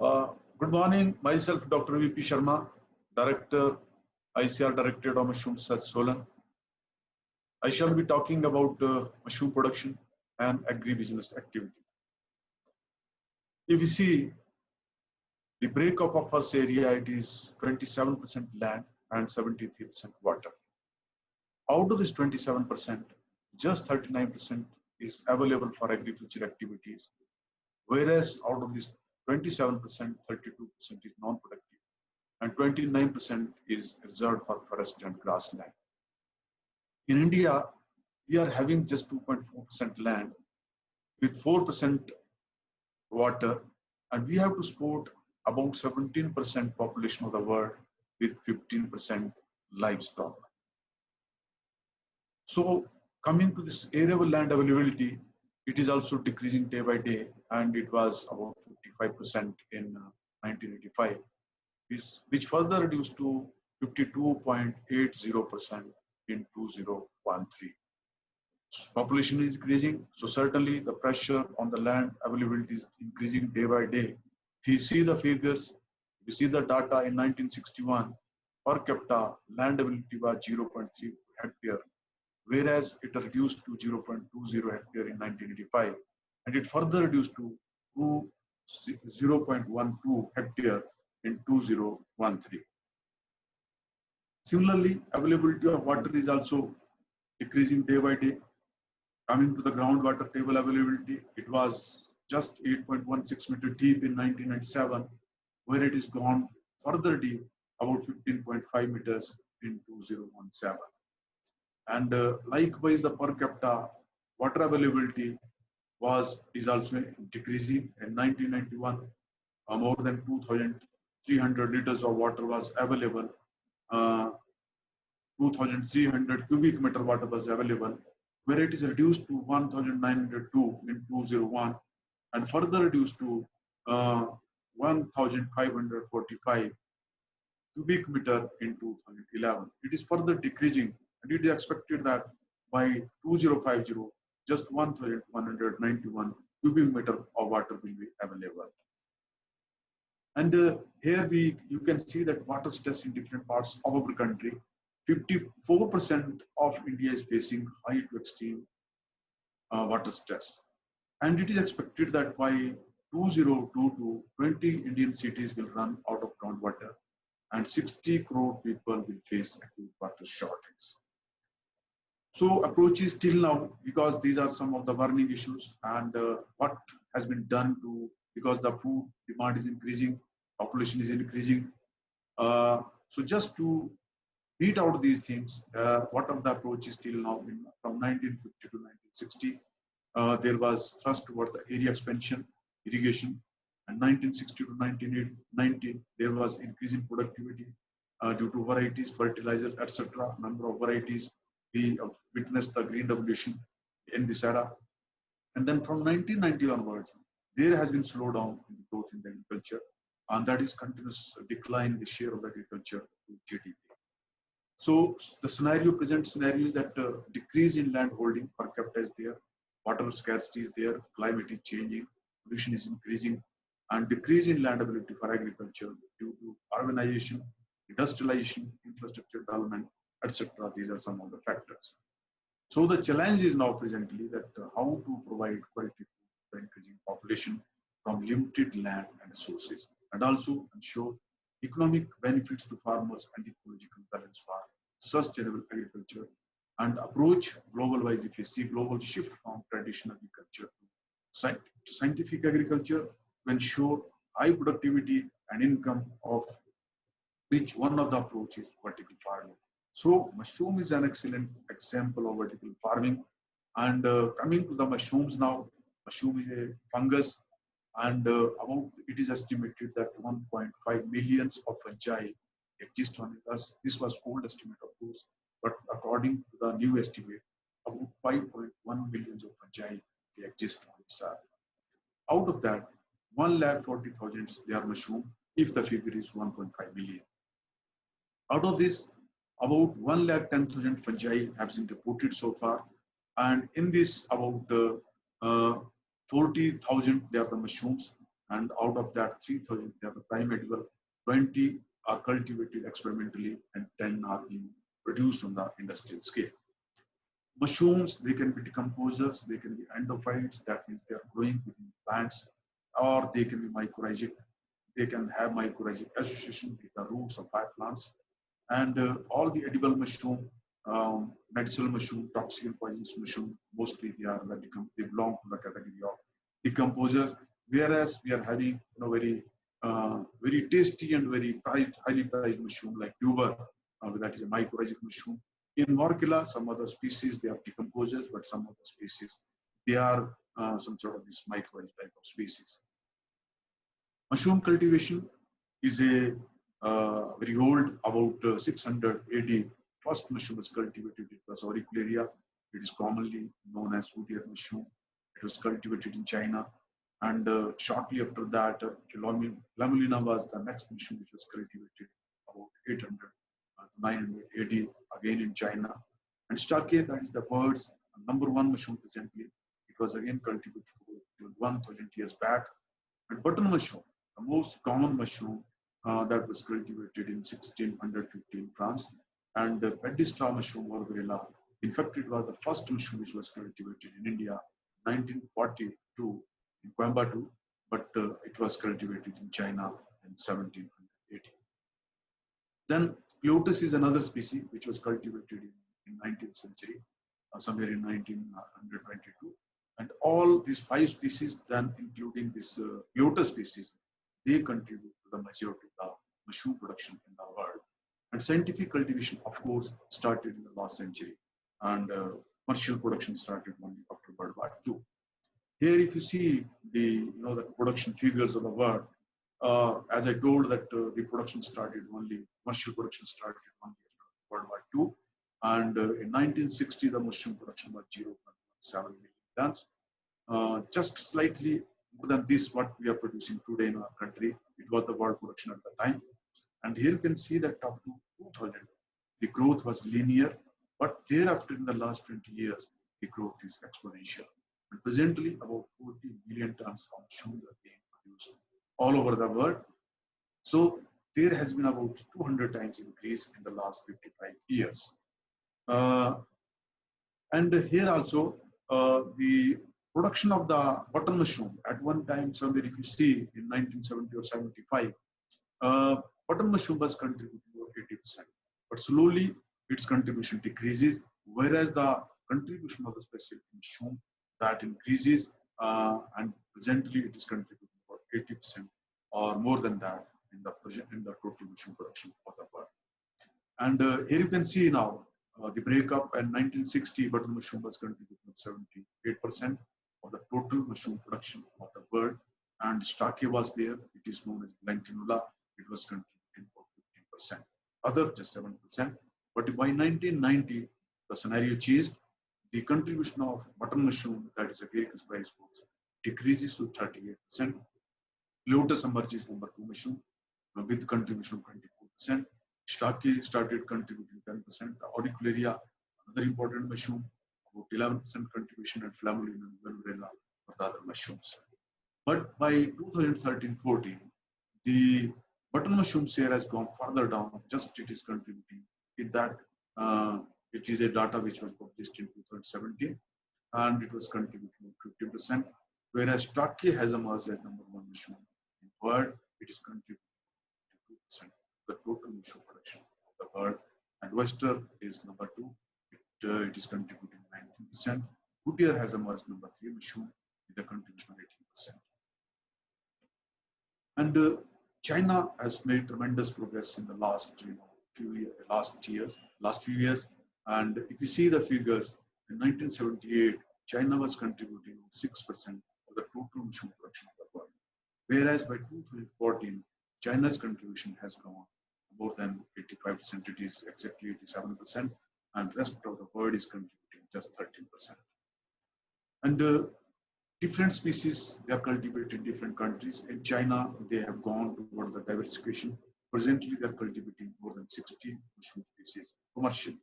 Uh, Good morning. Myself, Dr. V.P. Sharma, Director, ICR Directorate of Mushroom Research, Solan. I shall be talking about mushroom production and agribusiness activity. If you see the breakup of first area, it is 27% land and 73% water. Out of this 27%, just 39% is available for agriculture activities, whereas out of this 27%, 32% is non-productive and 29% is reserved for forest and grassland. In India, we are having just 2.4% land with 4% water, and we have to support about 17% population of the world with 15% livestock. So coming to this arable land availability, it is also decreasing day by day, and it was about 55% in 1985, which further reduced to 52.80% in 2013. Population is increasing, so certainly the pressure on the land availability is increasing day by day. If you see the figures, we see the data in 1961, per capita land availability was 0.3 hectare, whereas it reduced to 0.20 hectare in 1985, and it further reduced to 0.12 hectare in 2013. Similarly, availability of water is also decreasing day by day. Coming to the groundwater table availability, it was just 8.16 meter deep in 1997, where it is gone further deep, about 15.5 meters in 2017. And likewise, the per capita water availability is also decreasing. In 1991, more than 2,300 liters of water was available. 2,300 cubic meter water was available, where it is reduced to 1,902 in 2001 and further reduced to 1,545 cubic meter in 2011. It is further decreasing, and it is expected that by 2050, just 1,191 cubic meter of water will be available. And here you can see that water stress in different parts of our country. 54% of India is facing high to extreme water stress. And it is expected that by 2022, 20 Indian cities will run out of groundwater and 60 crore people will face acute water shortage. So approach is till now, because these are some of the burning issues, and what has been done because the food demand is increasing, population is increasing. So just to beat out these things, what are the approaches till now? From 1950 to 1960, there was thrust toward the area expansion, irrigation, and 1960 to 1990, there was increase in productivity due to varieties, fertilizers, etc. Number of varieties. We witnessed the green revolution in this era. And then from 1990 onwards, there has been slowdown in the growth in the agriculture, and that is continuous decline in the share of agriculture to GDP. So the scenario presents scenarios that decrease in land holding per capita is there, water scarcity is there, climate is changing, pollution is increasing, and decrease in land ability for agriculture due to urbanization, industrialization, infrastructure development, etc. These are some of the factors. So the challenge is now presently that how to provide quality food to the increasing population from limited land and resources, and also ensure economic benefits to farmers and ecological balance for sustainable agriculture, and approach global wise. If you see global shift from traditional agriculture to scientific agriculture to ensure high productivity and income, of which one of the approaches is vertical farming. So mushroom is an excellent example of vertical farming. And coming to the mushrooms now, mushroom is a fungus, and it is estimated that 1.5 millions of fungi exist on it. This was old estimate, of course, but according to the new estimate, about 5.1 millions of fungi they exist on this earth. Out of that, 1,40,000 they are mushroom, if the figure is 1.5 million. Out of this, about 1,10,000 fungi have been reported so far, and in this about 40,000 they are the mushrooms, and out of that 3,000 they are the prime edible, 20 are cultivated experimentally, and 10 are being produced on the industrial scale. Mushrooms, they can be decomposers, they can be endophytes, that means they are growing within plants, or they can be mycorrhizic. They can have mycorrhizic association with the roots of high plants. And all the edible mushroom, medicinal mushroom, toxic and poisonous mushroom, mostly they belong to the category of decomposers. Whereas we are having very tasty and very highly prized mushroom like tuber, that is a mycorrhizic mushroom. In Morcilla, some other species they are decomposers, but some other species they are some sort of this mycorrhizic type of species. Mushroom cultivation is a very old, about 600 AD. First mushroom was cultivated. It was auricularia. It is commonly known as wood ear mushroom. It was cultivated in China. And shortly after that, Lamulina was the next mushroom which was cultivated about 800 to 900 AD, again in China. And Stake, that is the bird's number one mushroom presently. It was again cultivated 1,000 years back. And button mushroom, the most common mushroom that was cultivated in 1650 in France. And the Pedistra mushroom or varela, in fact, it was the first mushroom which was cultivated in India in 1942 in Coimbatore, but it was cultivated in China in 1780. Then Plotus is another species which was cultivated in 19th century, somewhere in 1922. And all these 5 species, then including this Plotus species, they contribute to the majority of the mushroom production in the world. And scientific cultivation, of course, started in the last century, and commercial production started only after World War II. Here, if you see the production figures of the world, as I told that the production started only, commercial production started only after World War II, and in 1960 the mushroom production was 0.7 million tons, just slightly more than this what we are producing today in our country. It was the world production at the time, and here you can see that up to 2000 the growth was linear, but thereafter in the last 20 years the growth is exponential. And presently, about 40 million tons of mushrooms are being produced all over the world. So there has been about 200 times increase in the last 55 years. And here also, the production of the button mushroom at one time, somewhere if you see in 1970 or 75, button mushroom was contributing over 80%. But slowly its contribution decreases, whereas the contribution of the specific mushroom that increases, and presently it is contributing about 80% or more than that in the total mushroom production of the world. And here you can see now the breakup. In 1960, button mushroom was contributing 78% of the total mushroom production of the world, and Stake was there. It is known as Blantinula. It was contributing about 15%. Other just 7%. But by 1990, the scenario changed. The contribution of button mushroom, that is Agaricus bisporus, decreases to 38%. Lotus emerges number 2 mushroom with contribution of 24%. Stake started contributing 10%. Auricularia, another important mushroom, about 11% contribution, and Flammulina and Velurella for the other mushrooms. But by 2013-14, the button mushroom share has gone further down. Just it is contributing in that. It is a data which was published in 2017, and it was contributing 50%, whereas Stake has emerged as number 1 mushroom in the world. It is contributing 2% of the total mushroom production of the world, and Wester is number 2. It is contributing 19%. Wood ear has emerged number 3 mushroom with a contribution of 18%. And China has made tremendous progress in the last few years. And if you see the figures, in 1978, China was contributing 6% of the total mushroom production of the world. Whereas by 2014, China's contribution has gone more than 85%. It is exactly 87%, and the rest of the world is contributing just 13%. And different species, they are cultivated in different countries. In China, they have gone toward the diversification. Presently, they are cultivating more than 60 mushroom species commercially.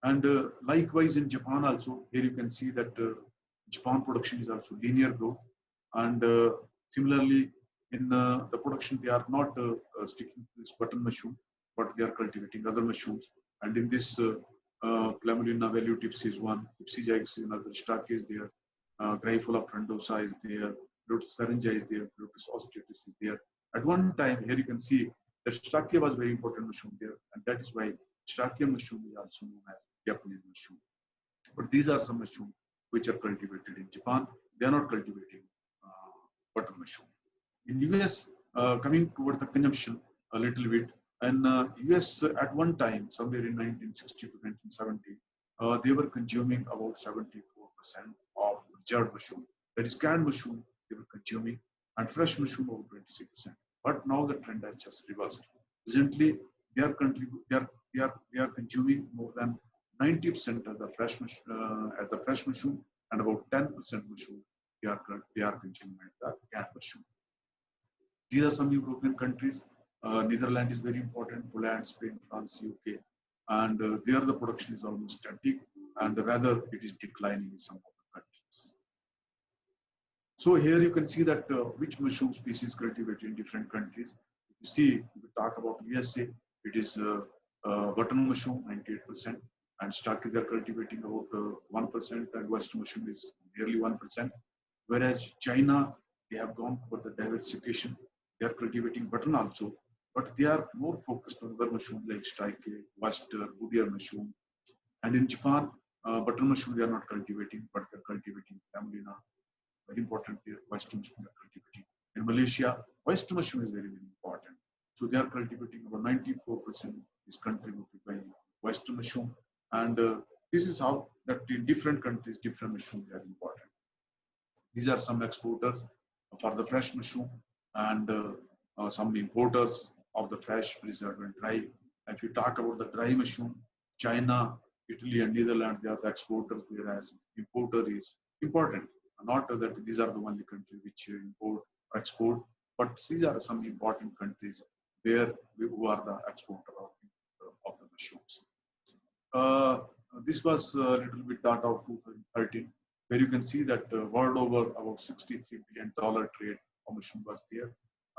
And likewise in Japan also, here you can see that Japan production is also linear growth. And Similarly, in the production, they are not sticking to this button mushroom, but they are cultivating other mushrooms. And in this Glamulina velutipsis is one, Ipsijax is another, Stachys is there, Gryphola frondosa is there, Lotus syringa is there, Lotus osteotis is there. At one time, here you can see that Stachya was very important mushroom there, and that is why Stachya mushroom is also known as Japanese mushroom. But these are some mushrooms which are cultivated in Japan. They are not cultivating button mushroom. In US, coming toward the consumption a little bit, and US at one time, somewhere in 1960 to 1970, they were consuming about 74% of preserved mushroom. That is canned mushroom they were consuming, and fresh mushroom about 26%. But now the trend has just reversed. Recently, they are consuming more than 90% of the fresh mushroom, and about 10% mushroom they are consuming the canned mushroom. These are some European countries. Netherlands is very important, Poland, Spain, France, UK. And there the production is almost static, and rather it is declining in some other countries. So here you can see that which mushroom species cultivated in different countries. You see, if we talk about USA, it is button mushroom, 98%, and Stachys they are cultivating about 1%, and West mushroom is nearly 1%. Whereas China, they have gone for the diversification. They are cultivating button also, but they are more focused on other mushroom like Stachys, Wester, Goodyear mushroom. And in Japan, button mushroom they are not cultivating, but they are cultivating Camelina. Very important there, Wester mushroom they are cultivating. In Malaysia, Wester mushroom is very, very important. So they are cultivating about 94% is contributed by Wester mushroom. And this is how that in different countries, different mushrooms are important. These are some exporters for the fresh mushroom, and some importers of the fresh, preserved, and dry. If you talk about the dry mushroom, China, Italy, and Netherlands, they are the exporters, whereas importer is important. Not that these are the only countries which import or export, but these are some important countries where who are the exporter of the mushrooms. This was a little bit data of 2013, where you can see that world over about $63 billion trade of mushroom was there.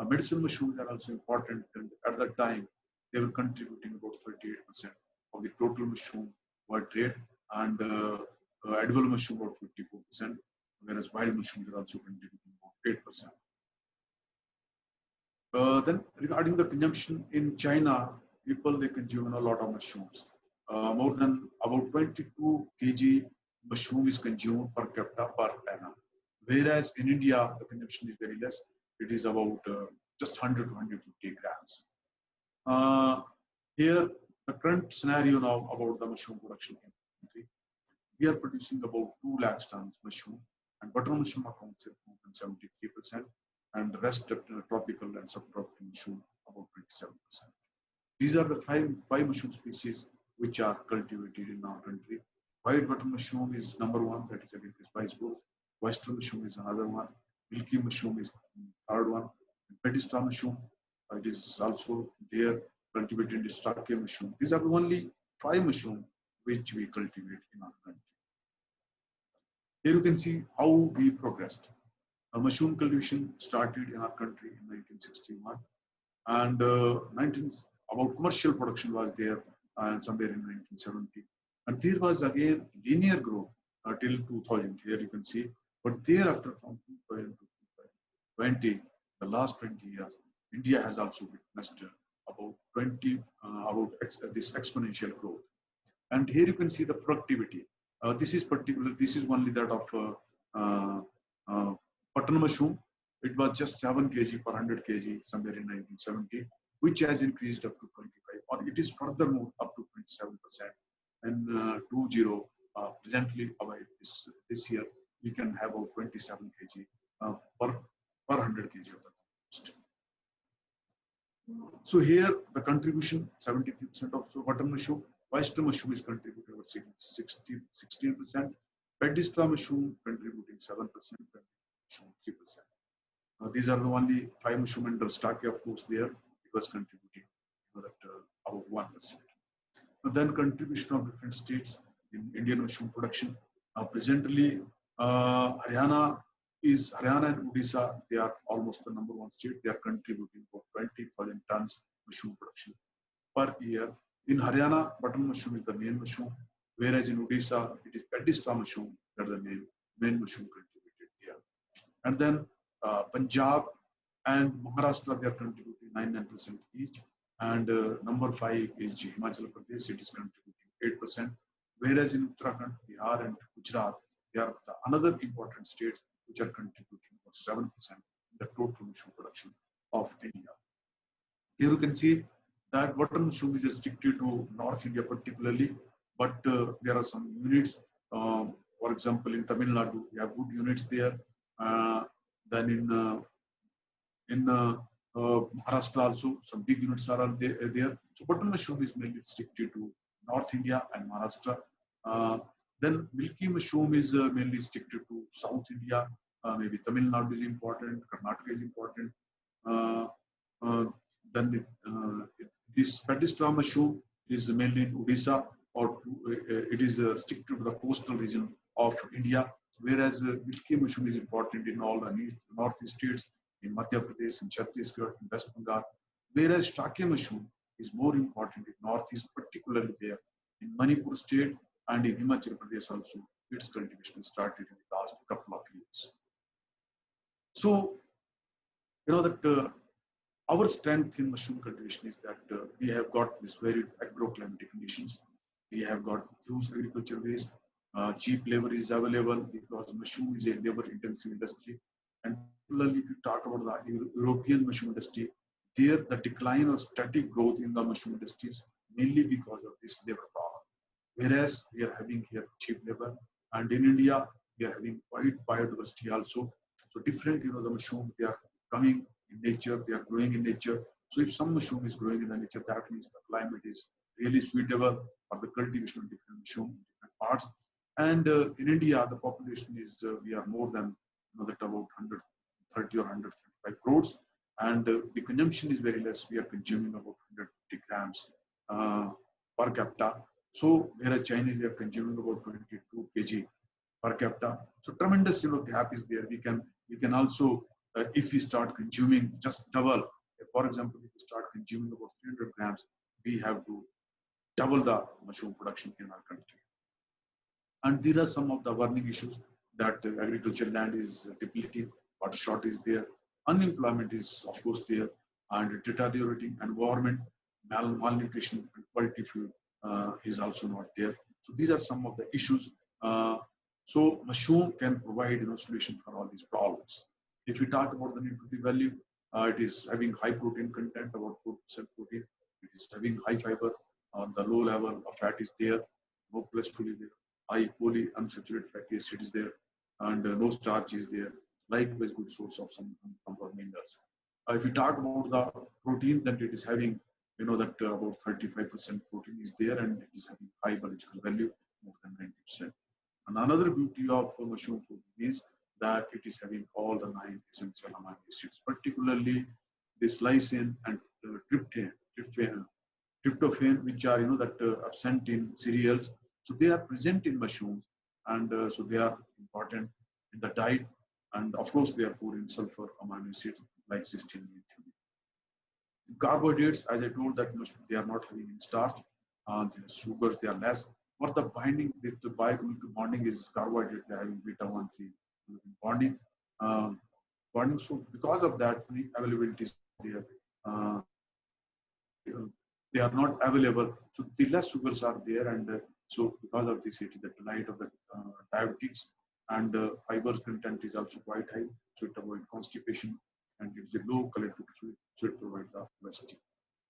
Medicinal mushrooms are also important, and at that time they were contributing about 38% of the total mushroom world trade, and edible mushroom about 54%, whereas wild mushrooms are also contributing about 8%. Then regarding the consumption in China, people they consume a lot of mushrooms. More than about 22 kg mushroom is consumed per capita per annum. Whereas in India, the consumption is very less. It is about just 100 to 150 grams. Here, the current scenario now about the mushroom production in the country, we are producing about 2 lakh tons mushroom, and butter mushroom accounts for more than 73%, and the rest of the tropical and subtropical mushroom about 27%. These are the five mushroom species which are cultivated in our country. White butter mushroom is number one, that is again spice rose. Western mushroom is another one. Milky mushroom is third one. Pedistra mushroom, it is also there, cultivated in Stachys mushroom. These are the only 5 mushrooms which we cultivate in our country. Here you can see how we progressed. Mushroom cultivation started in our country in 1961, and about commercial production was there somewhere in 1970. And there was again linear growth till 2000. Here you can see, but thereafter from 2000 to 2020, the last 20 years, India has also witnessed about this exponential growth. And here you can see the productivity. This is only that of button mushroom. It was just 7 kg per 100 kg somewhere in 1970, which has increased up to 25, or it is furthermore up to 27%. And presently this year, we can have about 27 kg per 100 kg of the compost. So here the contribution 73% of button mushroom. Western mushroom is contributing over 16%. Pedistra mushroom contributing 7%, mushroom 3%. These are the only 5 mushroom under Stachys, of course, there. It was contributing about 1%. Then contribution of different states in Indian mushroom production. Presently, Haryana is Haryana and Odisha. They are almost the number one state. They are contributing about 20,000 tons mushroom production per year. In Haryana, button mushroom is the main mushroom, whereas in Odisha, it is paddy straw mushroom that is the main mushroom contributed there. And then Punjab and Maharashtra, they are contributing 9% each. And number 5 is Himachal Pradesh, it is contributing 8%. Whereas in Uttarakhand, Bihar, and Gujarat, they are the another important states which are contributing about 7% in the total mushroom production of India. Here you can see that water mushroom is restricted to North India particularly, but there are some units. For example, in Tamil Nadu, we have good units there. Then in Maharashtra also, some big units are there. So button mushroom is mainly restricted to North India and Maharashtra. Uh, then milky mushroom is mainly restricted to South India. Maybe Tamil Nadu is important, Karnataka is important. Uh, uh, then this padistra mushroom is mainly in Odisha, or it is restricted to the coastal region of India, whereas milky mushroom is important in all the northeast states, in Madhya Pradesh, in Chhattisgarh, in West Bengal, whereas Shakya mushroom is more important in northeast, particularly there in Manipur state and in Himachal Pradesh also. Its cultivation started in the last couple of years. So, you know that our strength in mushroom cultivation is that we have got this very agroclimatic conditions. We have got huge agriculture waste. Cheap labor is available because mushroom is a labor-intensive industry. And particularly if you talk about the European mushroom industry, there the decline or static growth in the mushroom industry is mainly because of this labor problem. Whereas we are having here cheap labor, and in India we are having quite biodiversity also. So different, the mushroom they are coming in nature, they are growing in nature. So if some mushroom is growing in the nature, that means the climate is really suitable for the cultivation of different mushroom in different parts. And in India, the population is we are more than that about 130 or 135 crores, and the consumption is very less. We are consuming about 150 grams per capita. So whereas Chinese are consuming about 22 kg per capita. So tremendous gap is there. We can also if we start consuming just double. For example, if we start consuming about 300 grams, we have to double the mushroom production in our country. And there are some of the warning issues that agriculture land is depleting, water shortage is there, unemployment is of course there, and deteriorating environment, malnutrition, and quality food is also not there. So these are some of the issues. So mushroom can provide solution for all these problems. If we talk about the nutritive value, it is having high protein content, about 4% protein. It is having high fiber. The low level of fat is there. No cholesterol is there. High polyunsaturated fatty acid is there, and no starch is there. Likewise, good source of some number of minerals. If we talk about the protein, then it is having, that about 35% protein is there, and it is having high biological value, more than 90%. And another beauty of mushroom food is that it is having all the 9 essential amino acids, particularly this lysine and tryptophan, which are that absent in cereals. So they are present in mushrooms, and so they are important in the diet. And of course, they are poor in sulfur amino acids like cysteine and thymine. Carbohydrates, as I told, that they are not having in starch. The sugars, they are less. But the binding, the biochemical bonding is carbohydrate. They are having beta 1,3 bonding. Bonding. So because of that, the availability is there. They are not available. So the less sugars are there, and so because of this, it is the delight of the diabetics, and fiber content is also quite high, so it avoids constipation, and it's a low calorific food, so it provides the obesity.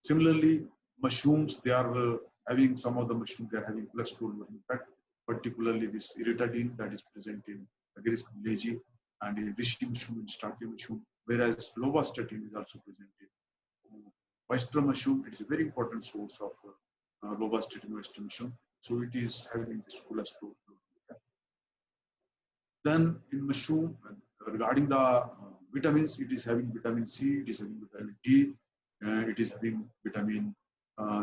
Similarly, mushrooms, they are having some of the mushrooms, they are having cholesterol impact, particularly this iritadine that is present in Agaricus leaji and in reishi mushroom and starchy mushroom, whereas lovastatin is also present in oyster mushroom. It is a very important source of lovastatin oyster mushroom. So it is having this cholesterol. Then in mushroom, regarding the vitamins, it is having vitamin C, it is having vitamin D, it is having vitamin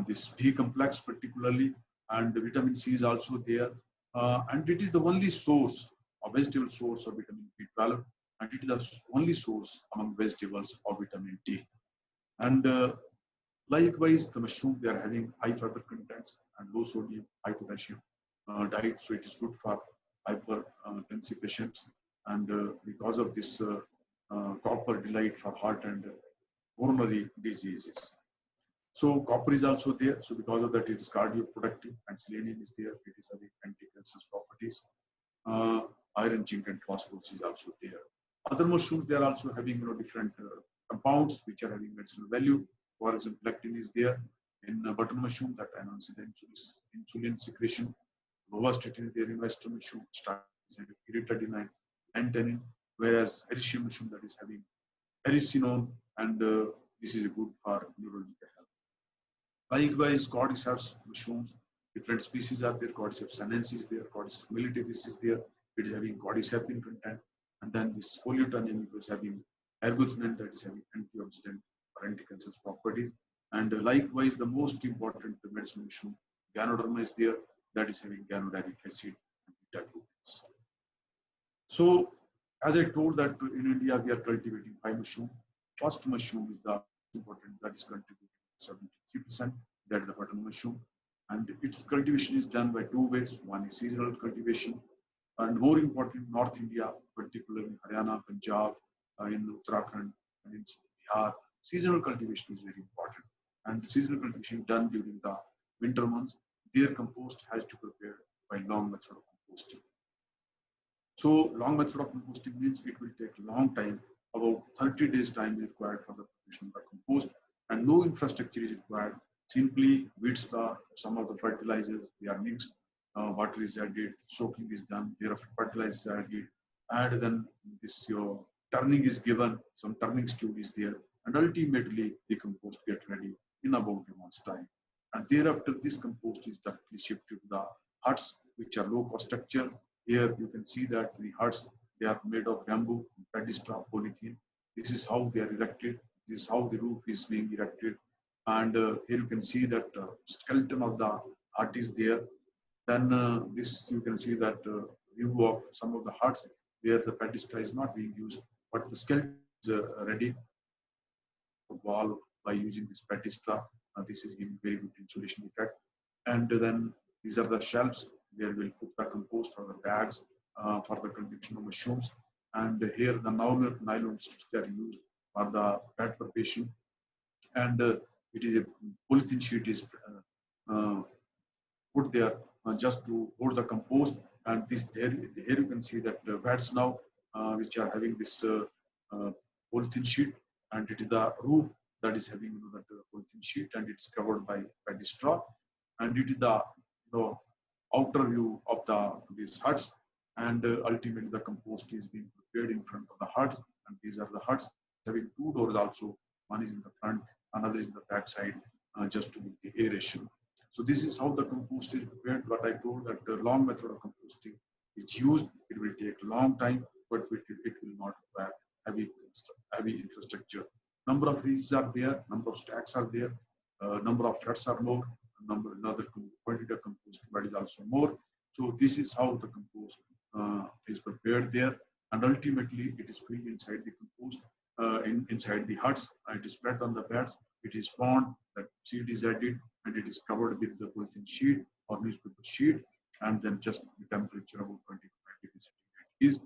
this D complex particularly, and the vitamin C is also there. And it is the only source, a vegetable source of vitamin B12. and it is the only source among vegetables of vitamin D. And likewise, the mushroom, they are having high fiber contents and low sodium, high potassium diet, so it is good for hypertensive patients. And because of this copper delight for heart and coronary diseases. So copper is also there. So because of that, it is cardioprotective, and selenium is there. It is having anti-cancerous properties. Uh, Iron, zinc, and phosphorus is also there. Other mushrooms, they are also having different compounds which are having medicinal value. For example, lectin is there in button mushroom that enhances the insulin secretion. Rovastatin is there in western mushroom, statin, iritadinine, and tannin. Whereas Erythrium mushroom that is having erysinone, and this is good for neurological health. Likewise, cordyceps mushrooms, different species are there. Cordyceps sinensis is there, Cordyceps militaris is there. It is having cordycepin content, and then this polyuteanium is having ergothinin that is having antioxidant or anti-cancerous properties. And likewise, the most important medicinal mushroom, Ganoderma is there, that is having ganodaric acid and beta glucans. So, as I told that in India we are cultivating 5 mushroom. First mushroom is the important, that is contributing 73%. That is the button mushroom, and its cultivation is done by 2 ways. One is seasonal cultivation, and more important, North India, particularly Haryana, Punjab, in Uttarakhand, and in Bihar, seasonal cultivation is very important. And seasonal cultivation done during the winter months. Their compost has to prepare by long method of composting. So long method of composting means it will take a long time. About 30 days time is required for the preparation of the compost, and no infrastructure is required. Simply weeds some of the fertilizers, they are mixed, water is added, soaking is done, thereafter fertilizers are added, and then this your turning is given, some turning stew is there, and ultimately the compost get ready in about a month's time. And thereafter this compost is directly shipped to the huts, which are low cost structure. Here you can see that the huts, they are made of bamboo, pedestal, polythene. This is how they are erected. This is how the roof is being erected. And here you can see that skeleton of the hut is there. Then this you can see that view of some of the huts where the pedestal is not being used, but the skeleton is ready wall by using this pedestal. This is giving very good insulation effect. And then these are the shelves where we'll put the compost or the bags for the cultivation of mushrooms. And here the nylon strips are used for the bed preparation. And it is a polythene sheet is put there just to hold the compost. And this there, here you can see that the beds now, which are having this polythene sheet, and it is the roof that is having that polythene sheet, and it's covered by the straw, and it is the outer view of these huts, and ultimately the compost is being prepared in front of the huts, and these are the huts having 2 doors also. One is in the front, another is in the back side, just to give the aeration. So this is how the compost is prepared. What I told that the long method of composting is used. It will take a long time, but it will not require heavy infrastructure. Number of reaches are there, number of stacks are there, number of floods are more, another quantity of compost bed is also more. So this is how the compost is prepared there, and ultimately it is filled inside the compost, inside the huts. It is spread on the beds. It is spawned. That seed is added, and it is covered with the polythene sheet or newspaper sheet, and then just the temperature about 25 degrees centigrade is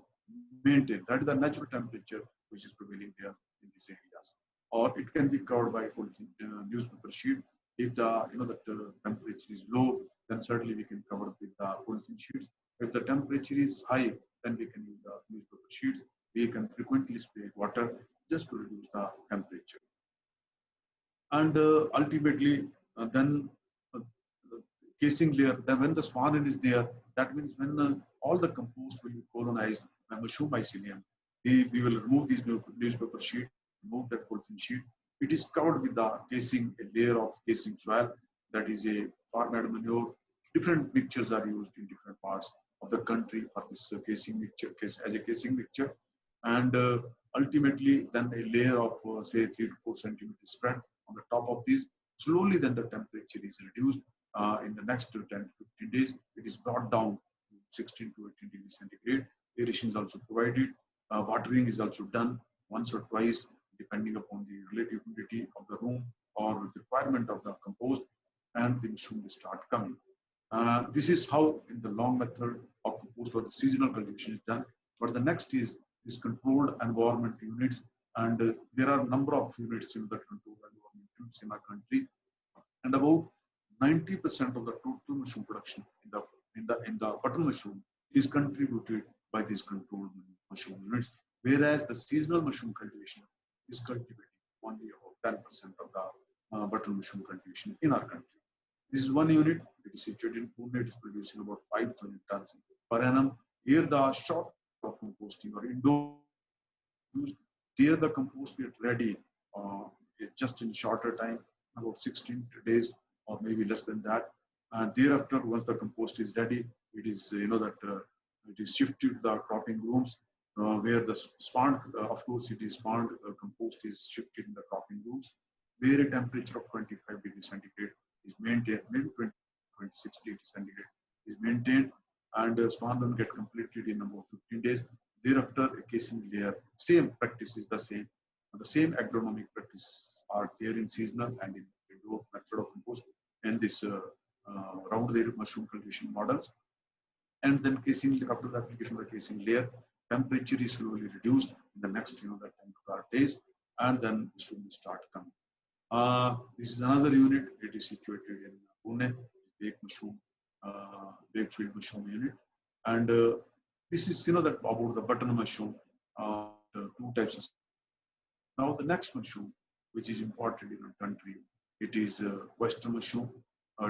maintained. That is the natural temperature which is prevailing there in these areas. Or it can be covered by polythene newspaper sheet. If the temperature is low, then certainly we can cover it with the polythene sheets. If the temperature is high, then we can use the newspaper sheets. We can frequently spray water just to reduce the temperature. And ultimately, then casing layer, then when the spannin is there, that means when all the compost will be colonized by mushroom mycelium, we will remove this newspaper sheet, remove that polythene sheet. It is covered with the casing, a layer of casing soil, that is a farm manure. Different mixtures are used in different parts of the country for this casing mixture, as a casing mixture. And ultimately, then a layer of say 3 to 4 centimeters spread on the top of this. Slowly, then the temperature is reduced. In the next 10 to 15 days, it is brought down to 16 to 18 degrees centigrade. Aeration is also provided. Watering is also done once or twice, depending upon the relative humidity of the room or the requirement of the compost, and the mushroom will start coming. This is how in the long method of compost or the seasonal cultivation is done. But the next is controlled environment units, and there are a number of units in the controlled environment units in our country, and about 90% of the total mushroom production in the button mushroom is contributed by these controlled mushroom units, whereas the seasonal mushroom cultivation is cultivating only about 10% of the button mushroom cultivation in our country. This is one unit. It is situated in Pune. It is producing about 5,000 tons per annum. Here, the short of composting or indoor use, there the compost get ready just in shorter time, about 16 days or maybe less than that. And thereafter, once the compost is ready, it is it is shifted to the cropping rooms where the spawned, of course, it is spawned compost is shifted in the cropping rooms, where a temperature of 25 degrees centigrade is maintained, maybe 26 degrees centigrade is maintained, and spawn run get completed in about 15 days. Thereafter, a casing layer, same practice is the same agronomic practices are there in seasonal and in indoor method of compost and this round layer mushroom cultivation models. And then casing, after the application of the casing layer, temperature is slowly reduced in the next, the 10 to 12 days, and then mushroom will start coming. This is another unit. It is situated in Pune, baked mushroom, baked field mushroom unit, and this is that about the button mushroom. Two types of. Now the next mushroom, which is important in our country, it is Western mushroom.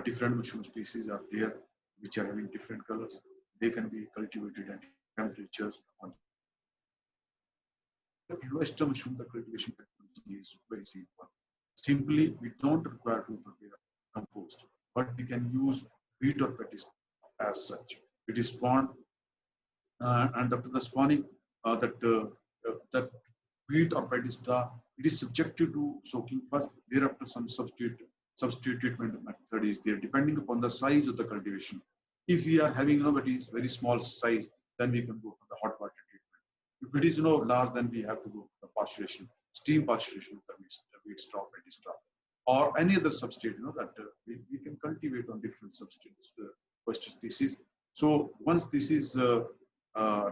Different mushroom species are there, which are having different colors. They can be cultivated at temperatures. In Western mushroom, the cultivation technology is very simple. Simply, we don't require to prepare compost, but we can use wheat or paddy as such. It is spawned, and after the spawning, that wheat or paddy straw, it is subjected to soaking first. Thereafter, some substitute treatment method is there, depending upon the size of the cultivation. If we are having very small size, then we can go for the hot water treatment. If it is large, then we have to go for the pasteurization, steam pasteurization of the wheat straw, paddy straw, or any other substrate that we can cultivate on different substrates, oyster species. So once this is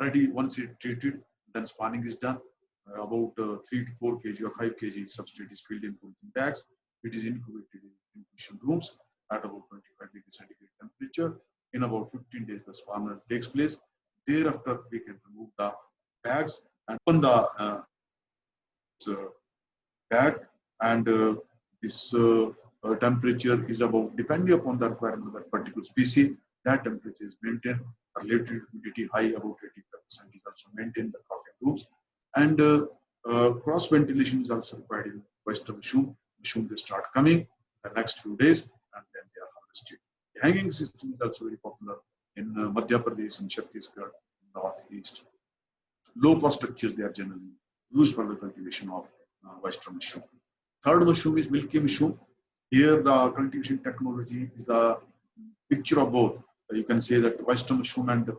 ready, once it's treated, then spawning is done. About 3 to 4 kg or 5 kg substrate is filled in polythene bags. It is incubated in incubation rooms at about 25 degrees centigrade temperature. In about 15 days, the spawn takes place. Thereafter, we can remove the bags and open the bag, and this temperature is about, depending upon the requirement of that particular species, that temperature is maintained. Relative humidity high, about 85% is also maintained in the cropping rooms, and cross ventilation is also required in Western mushroom. Mushroom will start coming in the next few days, and then they are harvested. The hanging system is also very popular in Madhya Pradesh and Chhattisgarh, northeast. Low cost structures, they are generally used for the cultivation of Western mushroom. Third mushroom is milky mushroom. Here the cultivation technology is the picture of both. You can say that Western mushroom and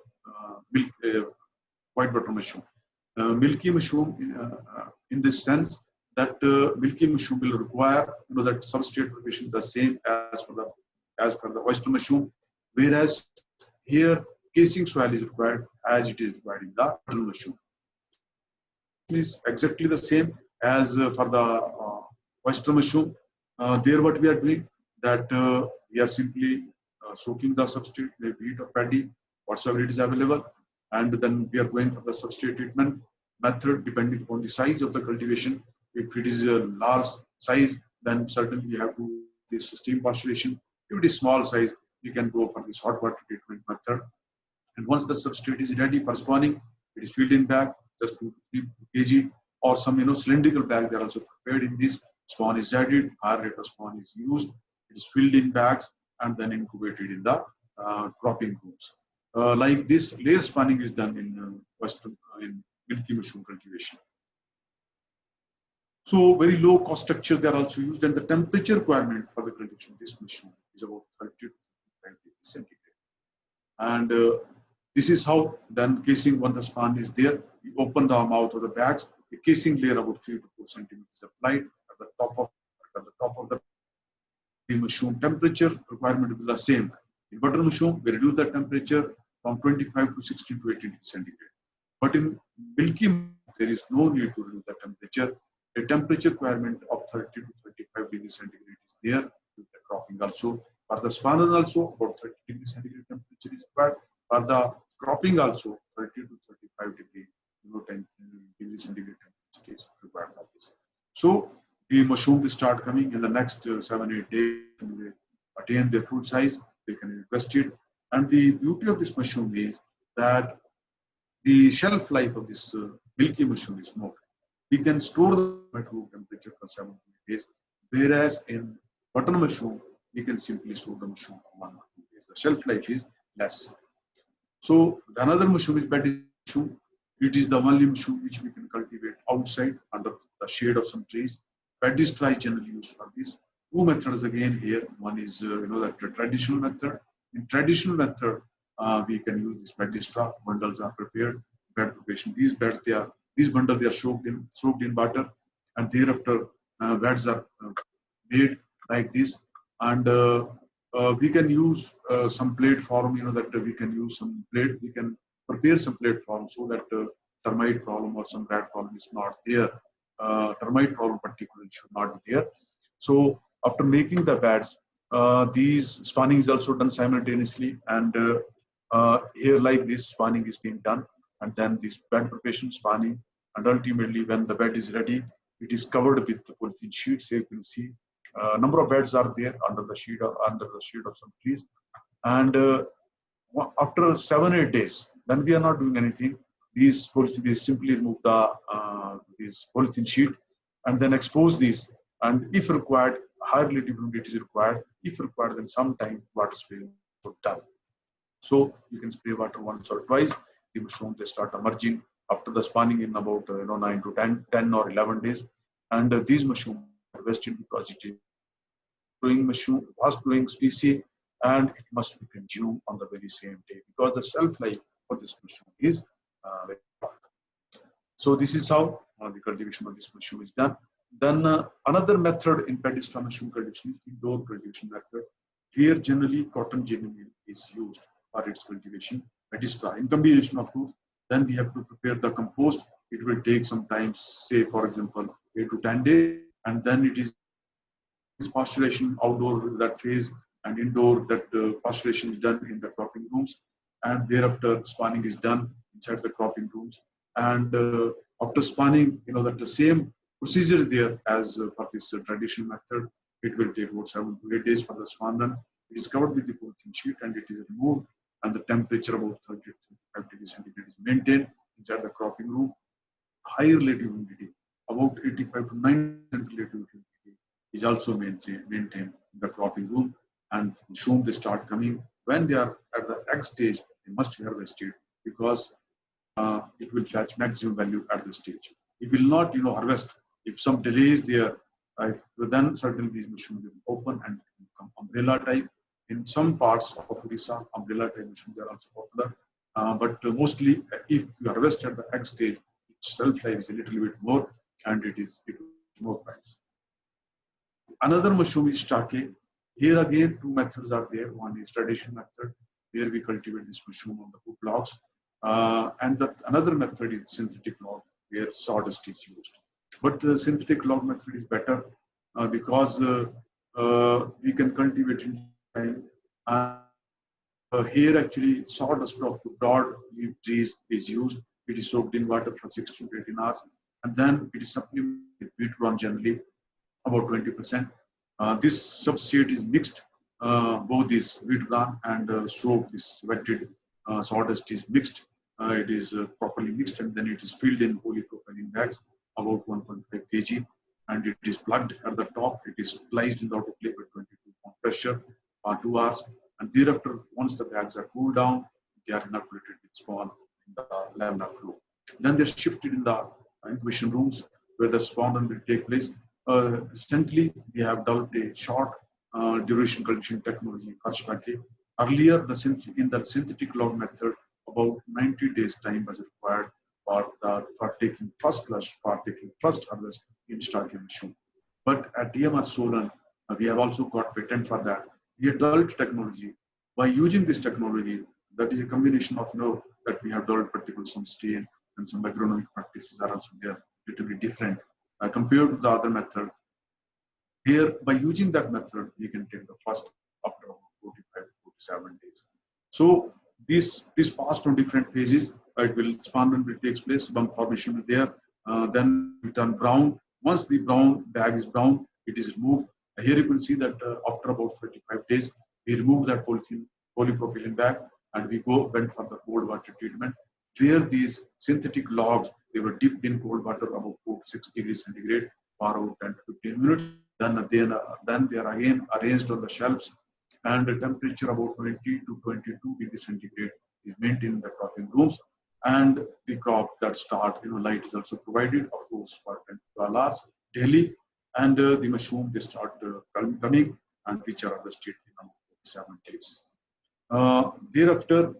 white button mushroom. Milky mushroom in this sense that milky mushroom will require that substrate preparation the same as per the Western mushroom, whereas here casing soil is required as it is required in the button mushroom. It is exactly the same as for the Western mushroom. There what we are doing, that we are simply soaking the substrate, maybe wheat or paddy, whatsoever it is available, and then we are going for the substrate treatment method depending upon the size of the cultivation. If it is a large size, then certainly we have to do this steam pasteurization. If it is small size, you can go for this hot water treatment method. And once the substrate is ready for spawning, it is filled in bag, just 2 to 3 kg, or some cylindrical bag. They are also prepared in this. Spawn is added, higher rate of spawn is used. It is filled in bags and then incubated in the cropping rooms. Like this, layer spawning is done in in milky mushroom cultivation. So very low cost structure they are also used, and the temperature requirement for the cultivation of this mushroom is about 30 to 35 degrees centigrade. And this is how then casing, once the spawn is there, open the mouth of the bags. A casing layer about 3 to 4 centimeters is applied at the top of the mushroom. Temperature requirement will be the same. In butter mushroom, we reduce the temperature from 25 to 16 to 18 degrees centigrade. But in milky, there is no need to reduce the temperature. A temperature requirement of 30 to 35 degrees centigrade is there with the cropping also. For the spawner also, about 30 degrees centigrade temperature is required. For the cropping also, 30 to 35 degree, 10 degrees centigrade temperature is required for this. So the mushroom will start coming in the next 7-8 days. They attain their fruit size, they can invest it. And the beauty of this mushroom is that the shelf life of this milky mushroom is more. We can store the at room temperature for 7 to 8 days, whereas in butter mushroom, we can simply store the mushroom for 1 or 2 days. The shelf life is less. So another mushroom is paddy mushroom. It is the only mushroom which we can cultivate outside under the shade of some trees. Paddy straw is generally used for this. Two methods again here. One is that traditional method. In traditional method, we can use this paddy straw. Bundles are prepared. Bed preparation. These bundles they are soaked in water, and thereafter beds are made like this. And we can use some platform. That we can use some plate. We can prepare some platform so that termite problem or some rat problem is not there. Termite problem particularly should not be there. So after making the beds, these spawning is also done simultaneously, and here like this spawning is being done, and then this bed preparation spawning, and ultimately when the bed is ready, it is covered with the polythene sheets. So you can see number of beds are there under the shade of some trees, and after 7-8 days, then we are not doing anything. These polythene, we simply remove the this polythene sheet and then expose these. And if required, high relative humidity is required. If required, then sometime water spray is done. So you can spray water once or twice. The mushroom they start emerging after the spawning in about 9 to 10 or 11 days. And these mushrooms are harvested because it is growing mushroom, fast growing species, and it must be consumed on the very same day because the shelf life for this mushroom is very short. So this is how the cultivation of this mushroom is done. Then another method in paddy straw mushroom cultivation is indoor cultivation method. Here generally cotton ginny meal is used for its cultivation. Paddy straw in combination of course. Then we have to prepare the compost. It will take some time, say for example 8 to 10 days, and then it is pasteurization outdoor that phase, and indoor that pasteurization is done in the cropping rooms, and thereafter spawning is done inside the cropping rooms. And after spawning, that the same procedure is there as for this traditional method. It will take about 7 to 8 days for the spawn run. It is covered with the polythene sheet and it is removed, and the temperature about 30 to 35 degrees centigrade is maintained inside the cropping room. Higher relative humidity, about 85 to 90% relative humidity, is also maintained in the cropping room, and mushroom they start coming. When they are at the egg stage, they must be harvested because it will fetch maximum value at this stage. It will not, harvest if some delay is there. Then certainly these mushrooms will open and become umbrella type. In some parts of Odisha, umbrella type mushrooms are also popular. But mostly, if you harvest at the egg stage, its shelf life is a little bit more, and it is more price. Another mushroom is Stake. Here again, two methods are there. One is traditional method, where we cultivate this mushroom on the wood logs. And another method is synthetic log, where sawdust is used. But the synthetic log method is better because we can cultivate in time. Here actually sawdust of broad leaf trees is used. It is soaked in water for 16 to 18 hours, and then it is supplemented with wheat bran generally about 20%. This substrate is mixed, both this wheat bran and soap, this wetted sawdust is mixed. It is properly mixed, and then it is filled in polypropylene bags about 1.5 kg, and it is plugged at the top. It is placed in the autoclave at 22 pound pressure for 2 hours, and thereafter, once the bags are cooled down, they are inoculated with spawn in the laminar flow. Then they are shifted in the incubation rooms where the spawn will take place. Recently, we have developed a short duration cultivation technology called Stake. Earlier, in the synthetic log method, about 90 days time was required for the taking first flush, for taking first harvest in stocking mushroom. But at DMR Solan, we have also got patent for that. We have developed technology. By using this technology, that is a combination of that we have developed particular some strain and some agronomic practices are also there, little bit different compared to the other method. Here, by using that method, we can take the first after 45 to 47 days. So this pass from different phases, it will spawning will takes place, bump formation will there, then we turn brown. Once the brown bag is brown, it is removed. Here you can see that after about 35 days, we remove that polypropylene bag and we went for the cold water treatment, where these synthetic logs, they were dipped in cold water about 4 to 6 degrees centigrade for about 10 to 15 minutes. Then they are again arranged on the shelves, and the temperature about 20 to 22 degrees centigrade is maintained in the cropping rooms. And the crop that start, light is also provided, of course, for 10 to 12 hours daily. And the mushroom, they start coming and which are harvested in about 7 days. Thereafter,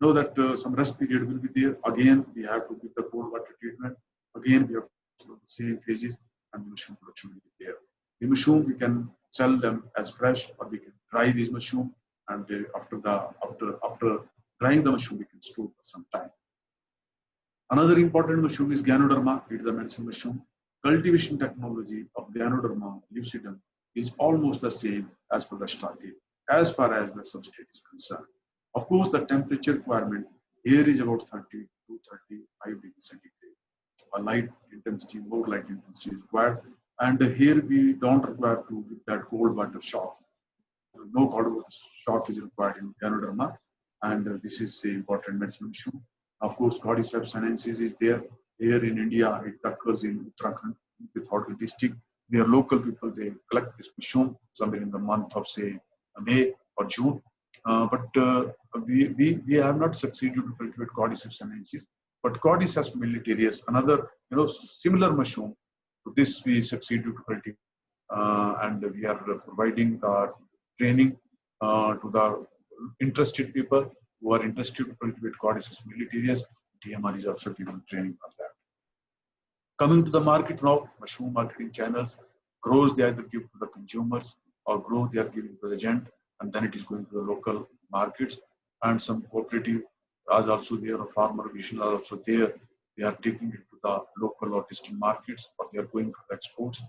know that some rest period will be there. Again, we have to give the cold water treatment. Again, we have the same phases, and the mushroom production will be there. The mushroom, we can sell them as fresh, or we can dry these mushroom, and after drying the mushroom, we can store for some time. Another important mushroom is Ganoderma. It is the medicine mushroom. Cultivation technology of Ganoderma lucidum is almost the same as per the starting, as far as the substrate is concerned. Of course, the temperature requirement here is about 30 to 35 degrees centigrade. A light intensity, more light intensity is required. And here we don't require to give that cold water shock. No cold water shock is required in Ganoderma. And this is an important medicine mushroom. Of course, Cordyceps sinensis is there. Here in India, it occurs in Uttarakhand, Pithaud district, where local people, they collect this mushroom somewhere in the month of, say, May or June. But we have not succeeded to cultivate Cordyceps sinensis. But Cordyceps militaris, another similar mushroom, to this we succeeded to cultivate, and we are providing the training to the interested people who are interested to cultivate Cordyceps militaris. DMR is also giving training for that. Coming to the market now, mushroom marketing channels, grows they either give to the consumers or grow they are giving to the agent, and then it is going to the local markets. And some cooperative is also there, or farmer vision are also there. They are taking it to the local or distant markets, or they are going for the exports.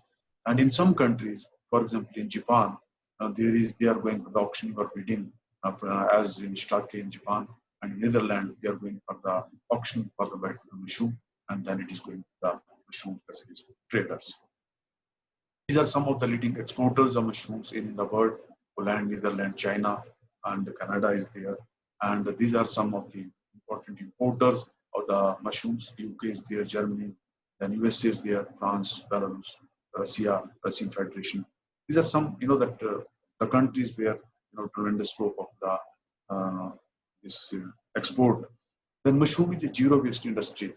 And in some countries, for example, in Japan, they are going for the auction or bidding, as in Stake in Japan, and in Netherlands, they are going for the auction for the white mushroom, and then it is going to the mushroom specialist traders. These are some of the leading exporters of mushrooms in the world. Poland, Netherlands, China, and Canada is there. And these are some of the important importers of the mushrooms. UK is there, Germany, then USA is there, France, Belarus, Russia, Russian Federation. These are some, that the countries where tremendous scope of the this export. Then mushroom is a zero waste industry.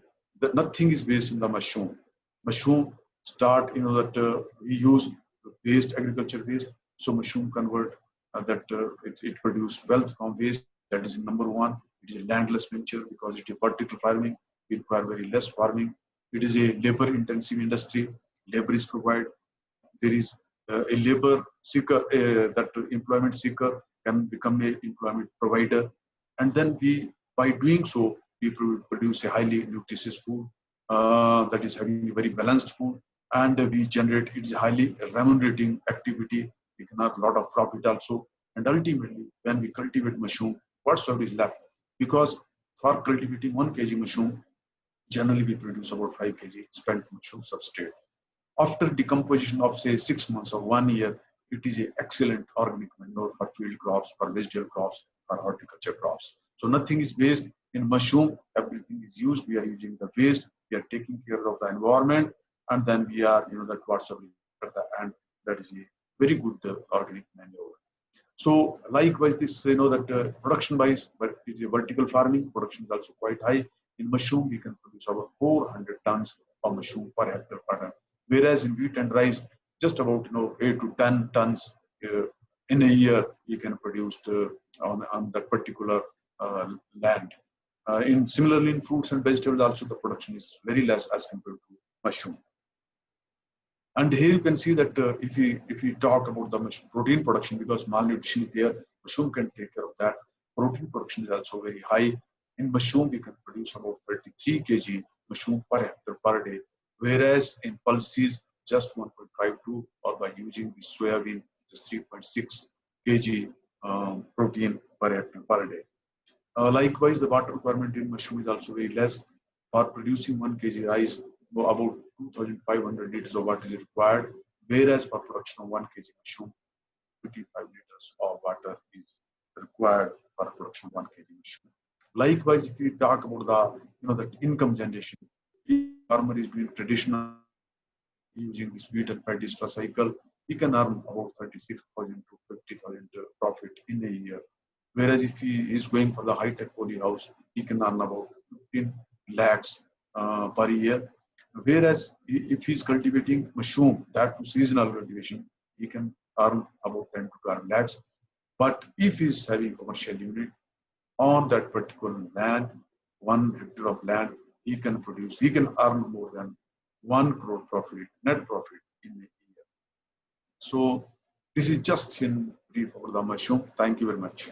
Nothing is waste in the mushroom. Mushroom start, that we use waste, agriculture waste. So mushroom convert it produce wealth from waste. That is number one. It is a landless venture because it is vertical farming. We require very less farming. It is a labor intensive industry. Labor is provided. There is a labor seeker, that employment seeker can become a employment provider. And then by doing so, we produce a highly nutritious food that is having a very balanced food, and we generate, it is a highly remunerating activity. We can have a lot of profit also. And ultimately, when we cultivate mushroom, whatsoever is left, because for cultivating 1 kg mushroom, generally we produce about 5 kg spent mushroom substrate. After decomposition of, say, 6 months or 1 year, it is an excellent organic manure for field crops, for vegetable crops, for horticulture crops. So nothing is waste in mushroom. Everything is used. We are using the waste. We are taking care of the environment, and then we are, that whatsoever at the end, that is a very good organic manure. So likewise, this, that production-wise, but it is a vertical farming. Production is also quite high. In mushroom, we can produce about 400 tons of mushroom per hectare per annum. Whereas in wheat and rice, just about 8 to 10 tons in a year we can produce on that particular land. In similarly in fruits and vegetables also the production is very less as compared to mushroom. And here you can see that if we talk about the protein production, because malnutrition is there, mushroom can take care of that. Protein production is also very high. In mushroom, we can produce about 33 kg mushroom per hectare per day, whereas in pulses, just 1.52, or by using the soybean, just 3.6 kg protein per hectare per day. Likewise, the water requirement in mushroom is also very less. For producing 1 kg rice, about 2,500 liters of water is required, whereas for production of 1 kg mushroom, 55 liters of water is required for production of 1 kg mushroom. Likewise, if we talk about the income generation, if farmer is doing traditional using this wheat and paddy straw cycle, he can earn about 36,000 to 50,000 profit in a year. Whereas if he is going for the high-tech polyhouse, he can earn about 15 lakhs per year. Whereas if he's cultivating mushroom, that to seasonal cultivation, he can earn about 10 to 12 lakhs. But if he's having commercial unit on that particular land, 1 hectare of land, he can earn more than 1 crore profit, net profit in a year. So this is just in brief over the mushroom. Thank you very much.